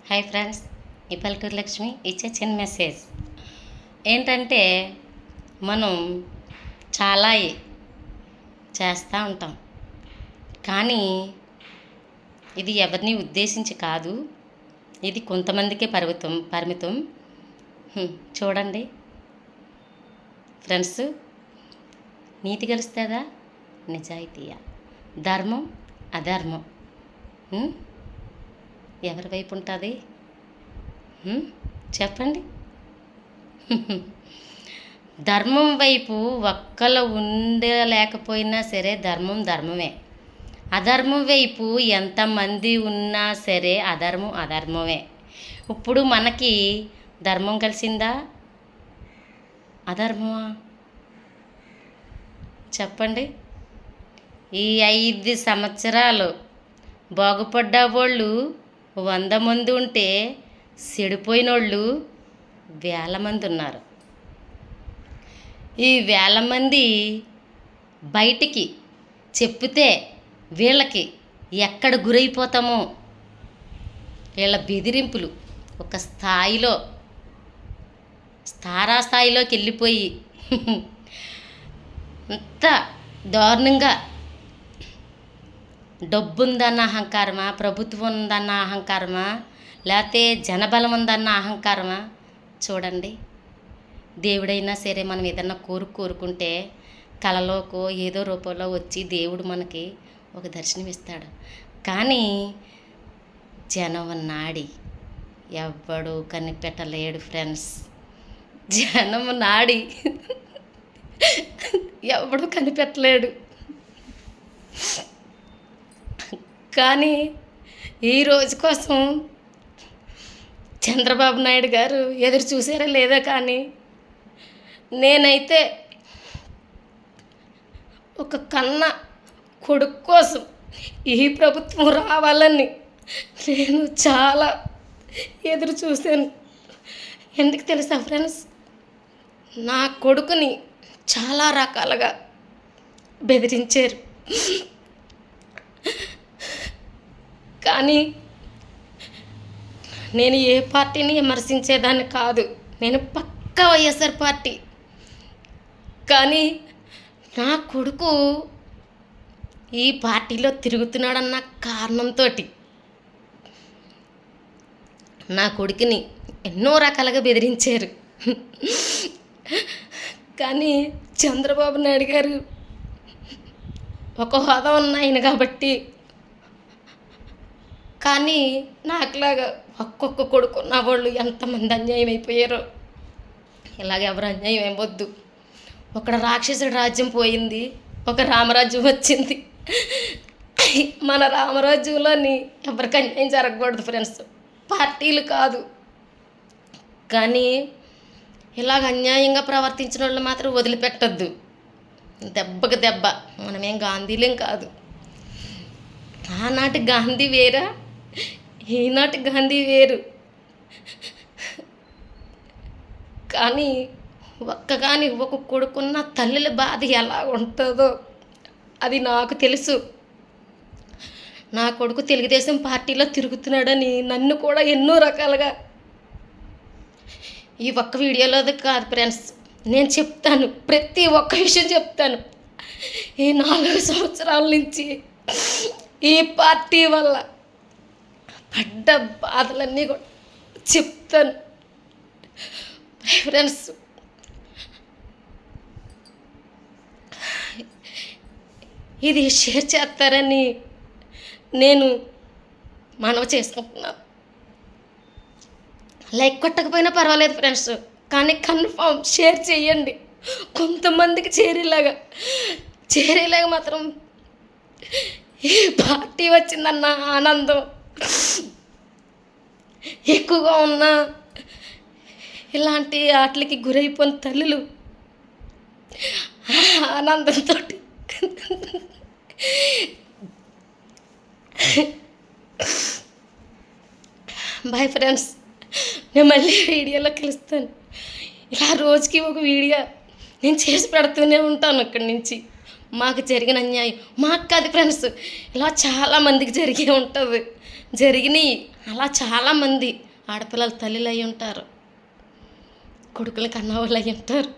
Hi friends, ఈ పల్లెటూరు లక్ష్మి ఇచ్చే చిన్న మెసేజ్ ఏంటంటే మనం చాలా చేస్తూ ఉంటాం, కానీ ఇది ఎవరిని ఉద్దేశించి కాదు, ఇది కొంతమందికే పరిమితం. చూడండి ఫ్రెండ్స్, నీతి గెలుస్తుందా, నిజాయితీయా, ధర్మం అధర్మం ఎవరి వైపు ఉంటుంది చెప్పండి. ధర్మం వైపు ఒక్కళ్ళు ఉండలేకపోయినా సరే ధర్మం ధర్మమే. అధర్మం వైపు ఎంతమంది ఉన్నా సరే అధర్మం అధర్మమే. ఇప్పుడు మనకి ధర్మం కలిసిందా, అధర్మమా చెప్పండి. ఈ 5 సంవత్సరాలు బాగుపడ్డ వాళ్ళు 100 మంది ఉంటే చెడిపోయిన వాళ్ళు వేల మంది ఉన్నారు. ఈ వేల మంది బయటికి చెప్తే వీళ్ళకి ఎక్కడ గురైపోతామో, వీళ్ళ బెదిరింపులు ఒక స్థాయిలోకి వెళ్ళిపోయి అంత దారుణంగా డబ్బు ఉందన్న అహంకారమా, ప్రభుత్వం ఉందన్న అహంకారమా, లేకపోతే జనబలం ఉందన్న అహంకారమా చూడండి. దేవుడైనా సరే మనం ఏదన్నా కోరుకుంటే కలలోకో ఏదో రూపంలో వచ్చి దేవుడు మనకి ఒక దర్శనం ఇస్తాడు. కానీ జనం నాడి ఎవ్వడు కనిపెట్టలేడు ఫ్రెండ్స్. జనం నాడి ఎవడు కనిపెట్టలేడు. కానీ ఈ రోజు కోసం చంద్రబాబు నాయుడు గారు ఎదురు చూసారా లేదా, కానీ నేనైతే ఒక కన్న కొడుకు కోసం ఈ ప్రభుత్వం రావాలని నేను చాలా ఎదురు చూశాను. ఎందుకు తెలుసా ఫ్రెండ్స్, నా కొడుకుని చాలా రకాలుగా బెదిరించారు. కానీ నేను ఏ పార్టీని విమర్శించేదాన్ని కాదు, నేను పక్కా వైఎస్ఆర్ పార్టీ. కానీ నా కొడుకు ఈ పార్టీలో తిరుగుతున్నాడన్న కారణంతో నా కొడుకుని ఎన్నో రకాలుగా బెదిరించారు. కానీ చంద్రబాబు నాయుడు గారు ఒక హోదా ఉన్న ఆయన కాబట్టి, కానీ నాకులాగా ఒక్కొక్క కొడుకు ఉన్న వాళ్ళు ఎంతమంది అన్యాయం అయిపోయారో, ఇలాగ ఎవరు అన్యాయం ఏమొద్దు. ఒక రాక్షసుడి రాజ్యం పోయింది, ఒక రామరాజ్యం వచ్చింది. మన రామరాజ్యంలోని ఎవరికి అన్యాయం జరగకూడదు ఫ్రెండ్స్, పార్టీలు కాదు. కానీ ఇలాగ అన్యాయంగా ప్రవర్తించిన వాళ్ళు మాత్రం వదిలిపెట్టద్దు. దెబ్బకి దెబ్బ. మనమేం గాంధీలేం కాదు. ఆనాటి గాంధీ వేరా, ఈనాటి గాంధీ వేరు. కానీ ఒక కొడుకున్న తల్లుల బాధ ఎలా ఉంటుందో అది నాకు తెలుసు. నా కొడుకు తెలుగుదేశం పార్టీలో తిరుగుతున్నాడని నన్ను కూడా ఎన్నో రకాలుగా ఈ ఒక్క వీడియోలో కాదు ఫ్రెండ్స్, నేను చెప్తాను, ప్రతి ఒక్క విషయం చెప్తాను. ఈ 4 సంవత్సరాల నుంచి ఈ పార్టీ వల్ల పడ్డ బాధలన్నీ కూడా చెప్తాను ఫ్రెండ్స్. ఇది షేర్ చేస్తారని నేను మనవి చేసుకుంటున్నాను. లైక్ కొట్టకపోయినా పర్వాలేదు ఫ్రెండ్స్, కానీ కన్ఫామ్ షేర్ చేయండి. కొంతమందికి చేరేలాగా మాత్రం ఈ పార్టీ వచ్చిందన్న ఆనందం ఎక్కువగా ఉన్న ఇలాంటి వాటికి గురైపోయిన తల్లులు ఆనందంతో బాయ్ ఫ్రెండ్స్, నేను మళ్ళీ వీడియోలో కలుస్తాను. ఇలా రోజుకి ఒక వీడియో నేను చేసి పెడుతూనే ఉంటాను. అక్కడి నుంచి మాకు జరిగిన అన్యాయం మాకు కాదు ఫ్రెండ్స్, ఇలా చాలామందికి జరిగే ఉంటుంది. జరిగినాయి. అలా చాలామంది ఆడపిల్లల తల్లులు అయి ఉంటారు, కొడుకులు కన్నవాళ్ళు అయి ఉంటారు.